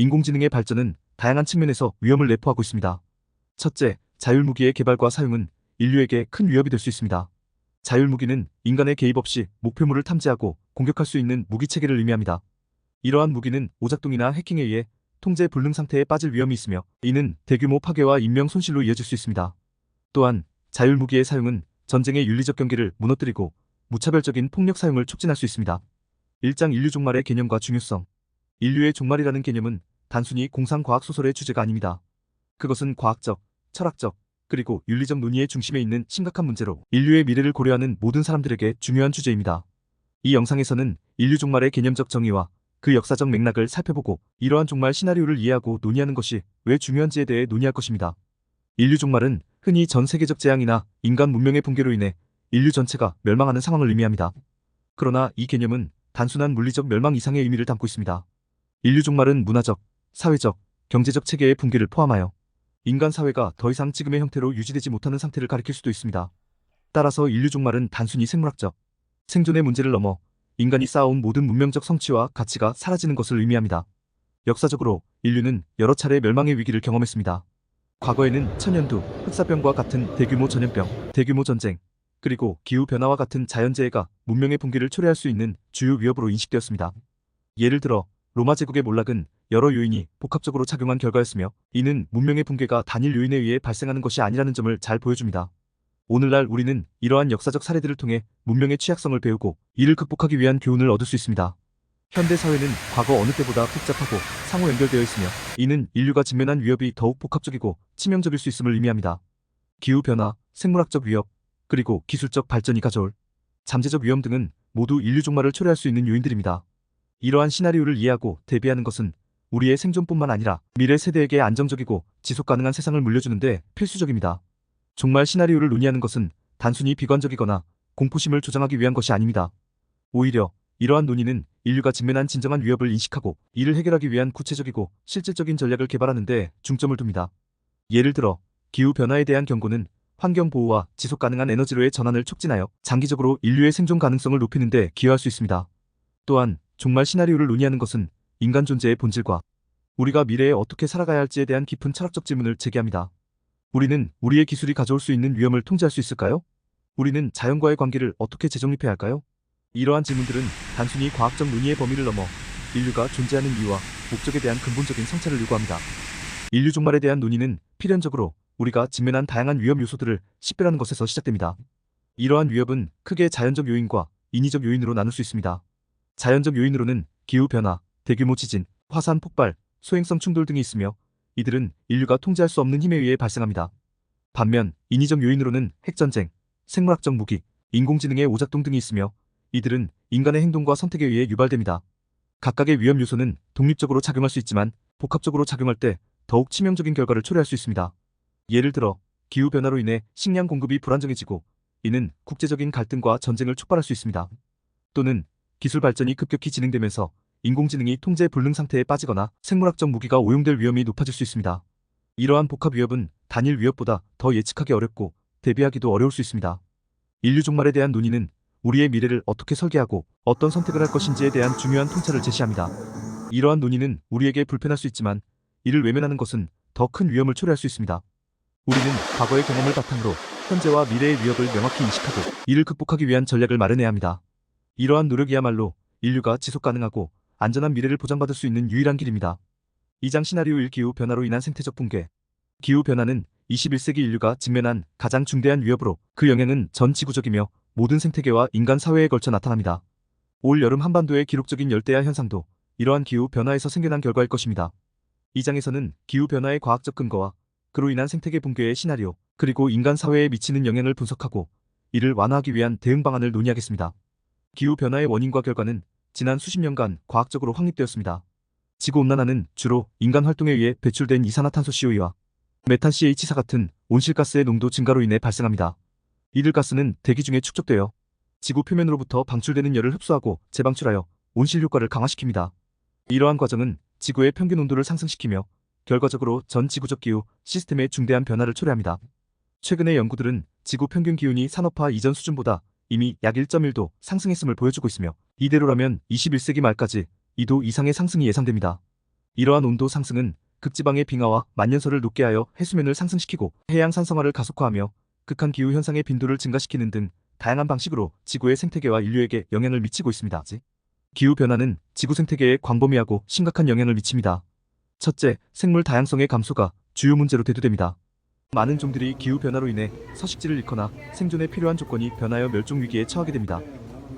인공지능의 발전은 다양한 측면에서 위험을 내포하고 있습니다. 첫째, 자율무기의 개발과 사용은 인류에게 큰 위협이 될 수 있습니다. 자율무기는 인간의 개입 없이 목표물을 탐지하고 공격할 수 있는 무기체계를 의미합니다. 이러한 무기는 오작동이나 해킹에 의해 통제 불능 상태에 빠질 위험이 있으며, 이는 대규모 파괴와 인명 손실로 이어질 수 있습니다. 또한 자율무기의 사용은 전쟁의 윤리적 경계를 무너뜨리고 무차별적인 폭력 사용을 촉진할 수 있습니다. 1장 인류 종말의 개념과 중요성. 인류의 종말이라는 개념은 단순히 공상과학 소설의 주제가 아닙니다. 그것은 과학적, 철학적, 그리고 윤리적 논의의 중심에 있는 심각한 문제로 인류의 미래를 고려하는 모든 사람들에게 중요한 주제입니다. 이 영상에서는 인류 종말의 개념적 정의와 그 역사적 맥락을 살펴보고, 이러한 종말 시나리오를 이해하고 논의하는 것이 왜 중요한지에 대해 논의할 것입니다. 인류 종말은 흔히 전 세계적 재앙이나 인간 문명의 붕괴로 인해 인류 전체가 멸망하는 상황을 의미합니다. 그러나 이 개념은 단순한 물리적 멸망 이상의 의미를 담고 있습니다. 인류 종말은 문화적, 사회적, 경제적 체계의 붕괴를 포함하여 인간 사회가 더 이상 지금의 형태로 유지되지 못하는 상태를 가리킬 수도 있습니다. 따라서 인류 종말은 단순히 생물학적, 생존의 문제를 넘어 인간이 쌓아온 모든 문명적 성취와 가치가 사라지는 것을 의미합니다. 역사적으로 인류는 여러 차례 멸망의 위기를 경험했습니다. 과거에는 천연두, 흑사병과 같은 대규모 전염병, 대규모 전쟁, 그리고 기후변화와 같은 자연재해가 문명의 붕괴를 초래할 수 있는 주요 위협으로 인식되었습니다. 예를 들어 로마 제국의 몰락은 여러 요인이 복합적으로 작용한 결과였으며, 이는 문명의 붕괴가 단일 요인에 의해 발생하는 것이 아니라는 점을 잘 보여줍니다. 오늘날 우리는 이러한 역사적 사례들을 통해 문명의 취약성을 배우고 이를 극복하기 위한 교훈을 얻을 수 있습니다. 현대 사회는 과거 어느 때보다 복잡하고 상호 연결되어 있으며, 이는 인류가 직면한 위협이 더욱 복합적이고 치명적일 수 있음을 의미합니다. 기후변화, 생물학적 위협, 그리고 기술적 발전이 가져올 잠재적 위험 등은 모두 인류 종말을 초래할 수 있는 요인들입니다. 이러한 시나리오를 이해하고 대비하는 것은 우리의 생존뿐만 아니라 미래 세대에게 안정적이고 지속 가능한 세상을 물려주는 데 필수적입니다. 종말 시나리오를 논의하는 것은 단순히 비관적이거나 공포심을 조장하기 위한 것이 아닙니다. 오히려 이러한 논의는 인류가 직면한 진정한 위협을 인식하고 이를 해결하기 위한 구체적이고 실질적인 전략을 개발하는 데 중점을 둡니다. 예를 들어 기후변화에 대한 경고는 환경보호와 지속 가능한 에너지로의 전환을 촉진하여 장기적으로 인류의 생존 가능성을 높이는 데 기여할 수 있습니다. 또한 종말 시나리오를 논의하는 것은 인간 존재의 본질과 우리가 미래에 어떻게 살아가야 할지에 대한 깊은 철학적 질문을 제기합니다. 우리는 우리의 기술이 가져올 수 있는 위험을 통제할 수 있을까요? 우리는 자연과의 관계를 어떻게 재정립해야 할까요? 이러한 질문들은 단순히 과학적 논의의 범위를 넘어 인류가 존재하는 이유와 목적에 대한 근본적인 성찰을 요구합니다. 인류 종말에 대한 논의는 필연적으로 우리가 직면한 다양한 위험 요소들을 식별하는 것에서 시작됩니다. 이러한 위협은 크게 자연적 요인과 인위적 요인으로 나눌 수 있습니다. 자연적 요인으로는 기후변화, 대규모 지진, 화산 폭발, 소행성 충돌 등이 있으며, 이들은 인류가 통제할 수 없는 힘에 의해 발생합니다. 반면 인위적 요인으로는 핵전쟁, 생물학적 무기, 인공지능의 오작동 등이 있으며, 이들은 인간의 행동과 선택에 의해 유발됩니다. 각각의 위험 요소는 독립적으로 작용할 수 있지만 복합적으로 작용할 때 더욱 치명적인 결과를 초래할 수 있습니다. 예를 들어 기후변화로 인해 식량 공급이 불안정해지고, 이는 국제적인 갈등과 전쟁을 촉발할 수 있습니다. 또는 기술 발전이 급격히 진행되면서 인공지능이 통제 불능 상태에 빠지거나 생물학적 무기가 오용될 위험이 높아질 수 있습니다. 이러한 복합 위협은 단일 위협보다 더 예측하기 어렵고 대비하기도 어려울 수 있습니다. 인류 종말에 대한 논의는 우리의 미래를 어떻게 설계하고 어떤 선택을 할 것인지에 대한 중요한 통찰을 제시합니다. 이러한 논의는 우리에게 불편할 수 있지만 이를 외면하는 것은 더 큰 위험을 초래할 수 있습니다. 우리는 과거의 경험을 바탕으로 현재와 미래의 위협을 명확히 인식하고 이를 극복하기 위한 전략을 마련해야 합니다. 이러한 노력이야말로 인류가 지속 가능하고 안전한 미래를 보장받을 수 있는 유일한 길입니다. 2장 시나리오 1 기후 변화로 인한 생태적 붕괴. 기후 변화는 21세기 인류가 직면한 가장 중대한 위협으로, 그 영향은 전 지구적이며 모든 생태계와 인간 사회에 걸쳐 나타납니다. 올 여름 한반도의 기록적인 열대야 현상도 이러한 기후 변화에서 생겨난 결과일 것입니다. 이 장에서는 기후 변화의 과학적 근거와 그로 인한 생태계 붕괴의 시나리오, 그리고 인간 사회에 미치는 영향을 분석하고 이를 완화하기 위한 대응 방안을 논의하겠습니다. 기후 변화의 원인과 결과는 지난 수십 년간 과학적으로 확립되었습니다. 지구온난화는 주로 인간 활동에 의해 배출된 이산화탄소 CO2와 메탄 CH사 같은 온실가스의 농도 증가로 인해 발생합니다. 이들 가스는 대기 중에 축적되어 지구 표면으로부터 방출되는 열을 흡수하고 재방출하여 온실 효과를 강화시킵니다. 이러한 과정은 지구의 평균 온도를 상승시키며 결과적으로 전 지구적 기후 시스템에 중대한 변화를 초래합니다. 최근의 연구들은 지구 평균 기온이 산업화 이전 수준보다 이미 약 1.1도 상승했음을 보여주고 있으며, 이대로라면 21세기 말까지 2도 이상의 상승이 예상됩니다. 이러한 온도 상승은 극지방의 빙하와 만년설을 녹게 하여 해수면을 상승시키고 해양 산성화를 가속화하며 극한 기후 현상의 빈도를 증가시키는 등 다양한 방식으로 지구의 생태계와 인류에게 영향을 미치고 있습니다. 기후 변화는 지구 생태계에 광범위하고 심각한 영향을 미칩니다. 첫째, 생물 다양성의 감소가 주요 문제로 대두됩니다. 많은 종들이 기후 변화로 인해 서식지를 잃거나 생존에 필요한 조건이 변하여 멸종 위기에 처하게 됩니다.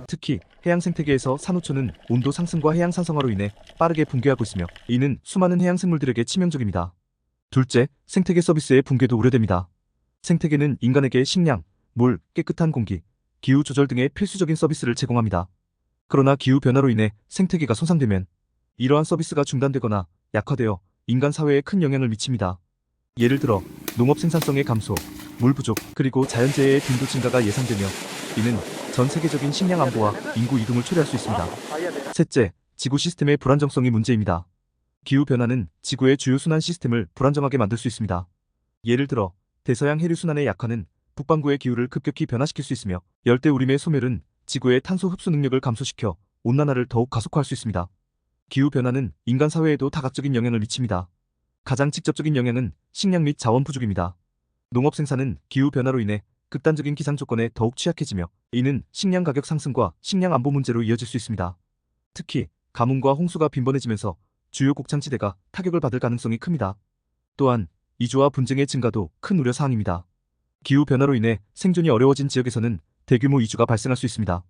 특히 해양 생태계에서 산호초는 온도 상승과 해양 산성화로 인해 빠르게 붕괴하고 있으며 이는 수많은 해양 생물들에게 치명적입니다. 둘째, 생태계 서비스의 붕괴도 우려됩니다. 생태계는 인간에게 식량, 물, 깨끗한 공기, 기후 조절 등의 필수적인 서비스를 제공합니다. 그러나 기후 변화로 인해 생태계가 손상되면 이러한 서비스가 중단되거나 약화되어 인간 사회에 큰 영향을 미칩니다. 예를 들어 농업 생산성의 감소, 물 부족, 그리고 자연재해의 빈도 증가가 예상되며 이는 전 세계적인 식량 안보와 인구 이동을 초래할 수 있습니다. 셋째, 지구 시스템의 불안정성이 문제입니다. 기후 변화는 지구의 주요 순환 시스템을 불안정하게 만들 수 있습니다. 예를 들어 대서양 해류 순환의 약화는 북반구의 기후를 급격히 변화시킬 수 있으며 열대우림의 소멸은 지구의 탄소 흡수 능력을 감소시켜 온난화를 더욱 가속화할 수 있습니다. 기후 변화는 인간 사회에도 다각적인 영향을 미칩니다. 가장 직접적인 영향은 식량 및 자원 부족입니다. 농업 생산은 기후 변화로 인해 극단적인 기상 조건에 더욱 취약해지며 이는 식량 가격 상승과 식량 안보 문제로 이어질 수 있습니다. 특히 가뭄과 홍수가 빈번해지면서 주요 곡창지대가 타격을 받을 가능성이 큽니다. 또한 이주와 분쟁의 증가도 큰 우려 사항입니다. 기후 변화로 인해 생존이 어려워진 지역에서는 대규모 이주가 발생할 수 있습니다.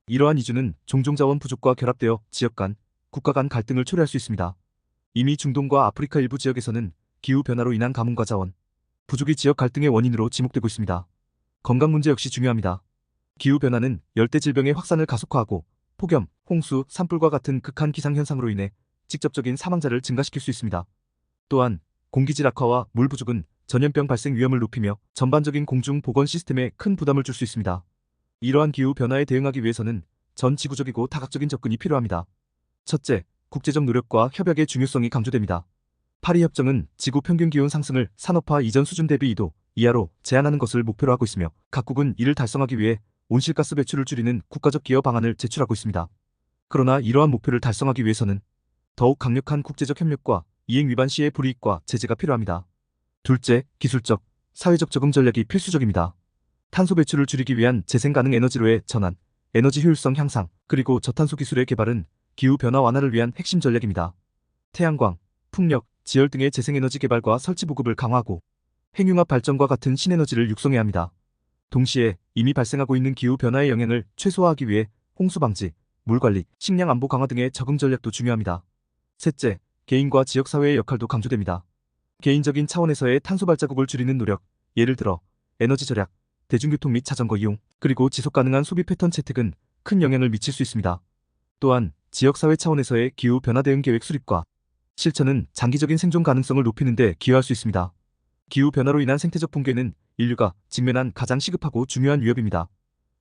이러한 이주는 종종 자원 부족과 결합되어 지역 간, 국가 간 갈등을 초래할 수 있습니다. 이미 중동과 아프리카 일부 지역에서는 기후 변화로 인한 가뭄과 자원 부족이 지역 갈등의 원인으로 지목되고 있습니다. 건강 문제 역시 중요합니다. 기후 변화는 열대 질병의 확산을 가속화하고 폭염, 홍수, 산불과 같은 극한 기상 현상으로 인해 직접적인 사망자를 증가시킬 수 있습니다. 또한 공기질 악화와 물 부족은 전염병 발생 위험을 높이며 전반적인 공중 보건 시스템에 큰 부담을 줄 수 있습니다. 이러한 기후 변화에 대응하기 위해서는 전 지구적이고 다각적인 접근이 필요합니다. 첫째, 국제적 노력과 협약의 중요성이 강조됩니다. 파리 협정은 지구 평균 기온 상승을 산업화 이전 수준 대비 2도 이하로 제한하는 것을 목표로 하고 있으며 각국은 이를 달성하기 위해 온실가스 배출을 줄이는 국가적 기여 방안을 제출하고 있습니다. 그러나 이러한 목표를 달성하기 위해서는 더욱 강력한 국제적 협력과 이행 위반 시의 불이익과 제재가 필요합니다. 둘째, 기술적, 사회적 적응 전략이 필수적입니다. 탄소 배출을 줄이기 위한 재생 가능 에너지로의 전환, 에너지 효율성 향상, 그리고 저탄소 기술의 개발은 기후 변화 완화를 위한 핵심 전략입니다. 태양광, 풍력, 지열 등의 재생에너지 개발과 설치 보급을 강화하고 핵융합 발전과 같은 신에너지를 육성해야 합니다. 동시에 이미 발생하고 있는 기후 변화의 영향을 최소화하기 위해 홍수 방지, 물 관리, 식량 안보 강화 등의 적응 전략도 중요합니다. 셋째, 개인과 지역사회의 역할도 강조됩니다. 개인적인 차원에서의 탄소 발자국을 줄이는 노력, 예를 들어 에너지 절약, 대중교통 및 자전거 이용, 그리고 지속 가능한 소비 패턴 채택은 큰 영향을 미칠 수 있습니다. 또한 지역사회 차원에서의 기후 변화 대응 계획 수립과 실천은 장기적인 생존 가능성을 높이는 데 기여할 수 있습니다. 기후 변화로 인한 생태적 붕괴는 인류가 직면한 가장 시급하고 중요한 위협입니다.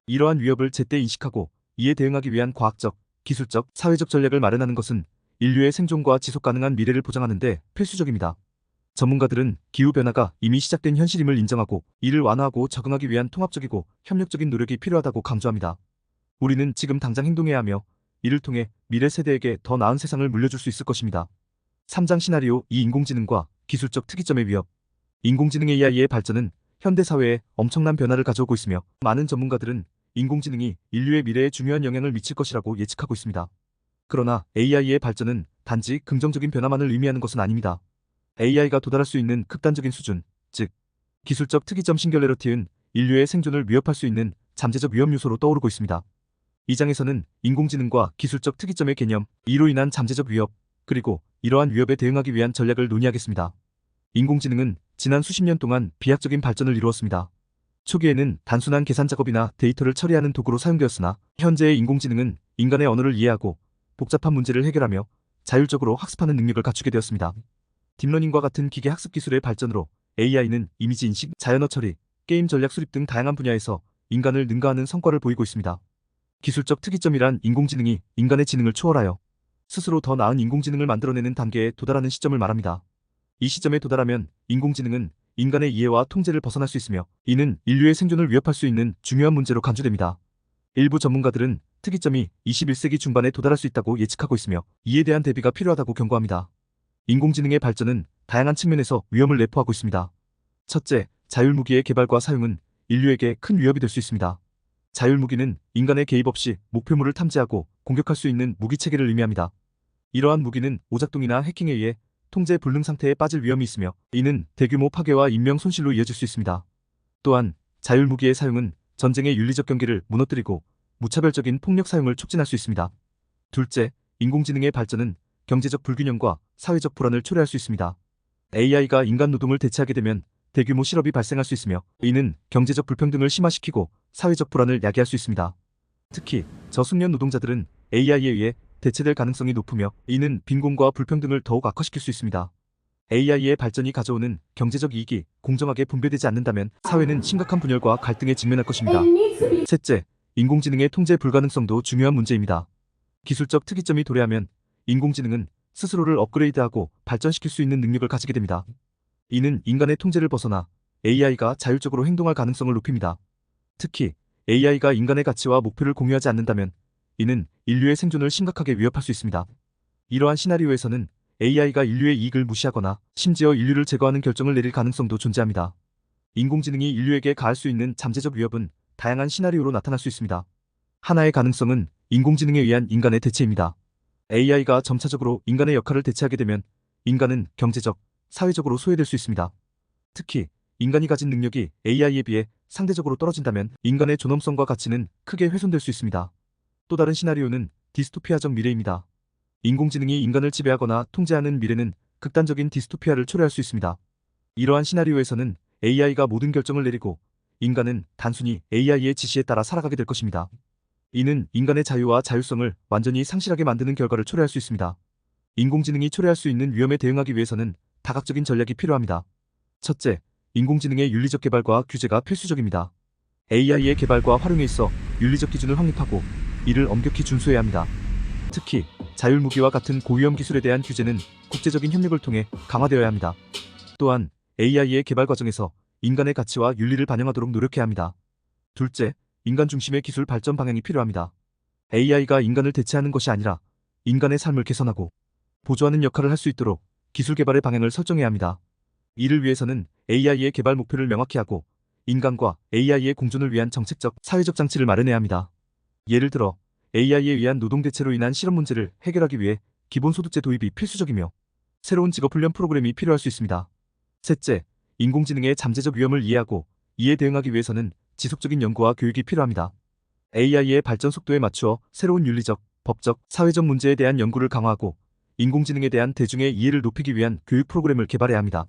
이러한 위협을 제때 인식하고 이에 대응하기 위한 과학적, 기술적, 사회적 전략을 마련하는 것은 인류의 생존과 지속 가능한 미래를 보장하는 데 필수적입니다. 전문가들은 기후 변화가 이미 시작된 현실임을 인정하고 이를 완화하고 적응하기 위한 통합적이고 협력적인 노력이 필요하다고 강조합니다. 우리는 지금 당장 행동해야 하며 이를 통해 미래 세대에게 더 나은 세상을 물려줄 수 있을 것입니다. 3장 시나리오 2 인공지능과 기술적 특이점의 위협. 인공지능 AI의 발전은 현대 사회에 엄청난 변화를 가져오고 있으며 많은 전문가들은 인공지능이 인류의 미래에 중요한 영향을 미칠 것이라고 예측하고 있습니다. 그러나 AI의 발전은 단지 긍정적인 변화만을 의미하는 것은 아닙니다. AI가 도달할 수 있는 극단적인 수준, 즉 기술적 특이점 싱귤레러티는 인류의 생존을 위협할 수 있는 잠재적 위험 요소로 떠오르고 있습니다. 이 장에서는 인공지능과 기술적 특이점의 개념, 이로 인한 잠재적 위협, 그리고 이러한 위협에 대응하기 위한 전략을 논의하겠습니다. 인공지능은 지난 수십 년 동안 비약적인 발전을 이루었습니다. 초기에는 단순한 계산 작업이나 데이터를 처리하는 도구로 사용되었으나 현재의 인공지능은 인간의 언어를 이해하고 복잡한 문제를 해결하며 자율적으로 학습하는 능력을 갖추게 되었습니다. 딥러닝과 같은 기계 학습 기술의 발전으로 AI는 이미지 인식, 자연어 처리, 게임 전략 수립 등 다양한 분야에서 인간을 능가하는 성과를 보이고 있습니다. 기술적 특이점이란 인공지능이 인간의 지능을 초월하여 스스로 더 나은 인공지능을 만들어내는 단계에 도달하는 시점을 말합니다. 이 시점에 도달하면 인공지능은 인간의 이해와 통제를 벗어날 수 있으며 이는 인류의 생존을 위협할 수 있는 중요한 문제로 간주됩니다. 일부 전문가들은 특이점이 21세기 중반에 도달할 수 있다고 예측하고 있으며 이에 대한 대비가 필요하다고 경고합니다. 인공지능의 발전은 다양한 측면에서 위험을 내포하고 있습니다. 첫째, 자율무기의 개발과 사용은 인류에게 큰 위협이 될 수 있습니다. 자율무기는 인간의 개입 없이 목표물을 탐지하고 공격할 수 있는 무기체계를 의미합니다. 이러한 무기는 오작동이나 해킹에 의해 통제 불능 상태에 빠질 위험이 있으며 이는 대규모 파괴와 인명 손실로 이어질 수 있습니다. 또한 자율무기의 사용은 전쟁의 윤리적 경계를 무너뜨리고 무차별적인 폭력 사용을 촉진할 수 있습니다. 둘째, 인공지능의 발전은 경제적 불균형과 사회적 불안을 초래할 수 있습니다. AI가 인간 노동을 대체하게 되면 대규모 실업이 발생할 수 있으며 이는 경제적 불평등을 심화시키고 사회적 불안을 야기할 수 있습니다. 특히 저숙련 노동자들은 AI에 의해 대체될 가능성이 높으며 이는 빈곤과 불평등을 더욱 악화시킬 수 있습니다. AI의 발전이 가져오는 경제적 이익이 공정하게 분배되지 않는다면 사회는 심각한 분열과 갈등에 직면할 것입니다. 셋째, 인공지능의 통제 불가능성도 중요한 문제입니다. 기술적 특이점이 도래하면 인공지능은 스스로를 업그레이드하고 발전시킬 수 있는 능력을 가지게 됩니다. 이는 인간의 통제를 벗어나 AI가 자율적으로 행동할 가능성을 높입니다. 특히 AI가 인간의 가치와 목표를 공유하지 않는다면 이는 인류의 생존을 심각하게 위협할 수 있습니다. 이러한 시나리오에서는 AI가 인류의 이익을 무시하거나 심지어 인류를 제거하는 결정을 내릴 가능성도 존재합니다. 인공지능이 인류에게 가할 수 있는 잠재적 위협은 다양한 시나리오로 나타날 수 있습니다. 하나의 가능성은 인공지능에 의한 인간의 대체입니다. AI가 점차적으로 인간의 역할을 대체하게 되면 인간은 경제적, 사회적으로 소외될 수 있습니다. 특히 인간이 가진 능력이 AI에 비해 상대적으로 떨어진다면 인간의 존엄성과 가치는 크게 훼손될 수 있습니다. 또 다른 시나리오는 디스토피아적 미래입니다. 인공지능이 인간을 지배하거나 통제하는 미래는 극단적인 디스토피아를 초래할 수 있습니다. 이러한 시나리오에서는 AI가 모든 결정을 내리고 인간은 단순히 AI의 지시에 따라 살아가게 될 것입니다. 이는 인간의 자유와 자율성을 완전히 상실하게 만드는 결과를 초래할 수 있습니다. 인공지능이 초래할 수 있는 위험에 대응하기 위해서는 다각적인 전략이 필요합니다. 첫째, 인공지능의 윤리적 개발과 규제가 필수적입니다. AI의 개발과 활용에 있어 윤리적 기준을 확립하고 이를 엄격히 준수해야 합니다. 특히 자율무기와 같은 고위험 기술에 대한 규제는 국제적인 협력을 통해 강화되어야 합니다. 또한 AI의 개발 과정에서 인간의 가치와 윤리를 반영하도록 노력해야 합니다. 둘째, 인간 중심의 기술 발전 방향이 필요합니다. AI가 인간을 대체하는 것이 아니라 인간의 삶을 개선하고 보조하는 역할을 할 수 있도록 기술 개발의 방향을 설정해야 합니다. 이를 위해서는 AI의 개발 목표를 명확히 하고 인간과 AI의 공존을 위한 정책적, 사회적 장치를 마련해야 합니다. 예를 들어 AI에 의한 노동 대체로 인한 실업 문제를 해결하기 위해 기본소득제 도입이 필수적이며 새로운 직업훈련 프로그램이 필요할 수 있습니다. 셋째, 인공지능의 잠재적 위험을 이해하고 이에 대응하기 위해서는 지속적인 연구와 교육이 필요합니다. AI의 발전 속도에 맞추어 새로운 윤리적, 법적, 사회적 문제에 대한 연구를 강화하고 인공지능에 대한 대중의 이해를 높이기 위한 교육 프로그램을 개발해야 합니다.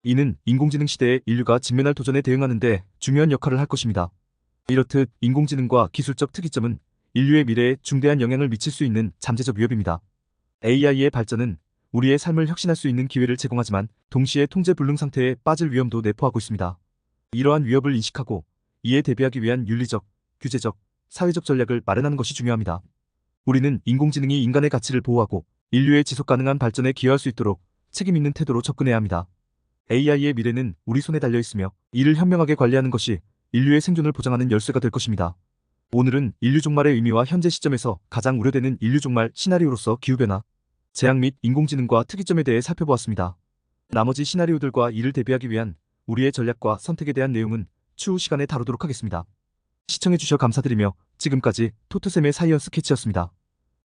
이는 인공지능 시대에 인류가 직면할 도전에 대응하는 데 중요한 역할을 할 것입니다. 이렇듯 인공지능과 기술적 특이점은 인류의 미래에 중대한 영향을 미칠 수 있는 잠재적 위협입니다. AI의 발전은 우리의 삶을 혁신할 수 있는 기회를 제공하지만 동시에 통제 불능 상태에 빠질 위험도 내포하고 있습니다. 이러한 위협을 인식하고 이에 대비하기 위한 윤리적, 규제적, 사회적 전략을 마련하는 것이 중요합니다. 우리는 인공지능이 인간의 가치를 보호하고 인류의 지속 가능한 발전에 기여할 수 있도록 책임 있는 태도로 접근해야 합니다. AI의 미래는 우리 손에 달려 있으며 이를 현명하게 관리하는 것이 인류의 생존을 보장하는 열쇠가 될 것입니다. 오늘은 인류 종말의 의미와 현재 시점에서 가장 우려되는 인류 종말 시나리오로서 기후변화, 재앙 및 인공지능과 특이점에 대해 살펴보았습니다. 나머지 시나리오들과 이를 대비하기 위한 우리의 전략과 선택에 대한 내용은 추후 시간에 다루도록 하겠습니다. 시청해주셔 감사드리며 지금까지 토트쌤의 사이언스 캐치였습니다.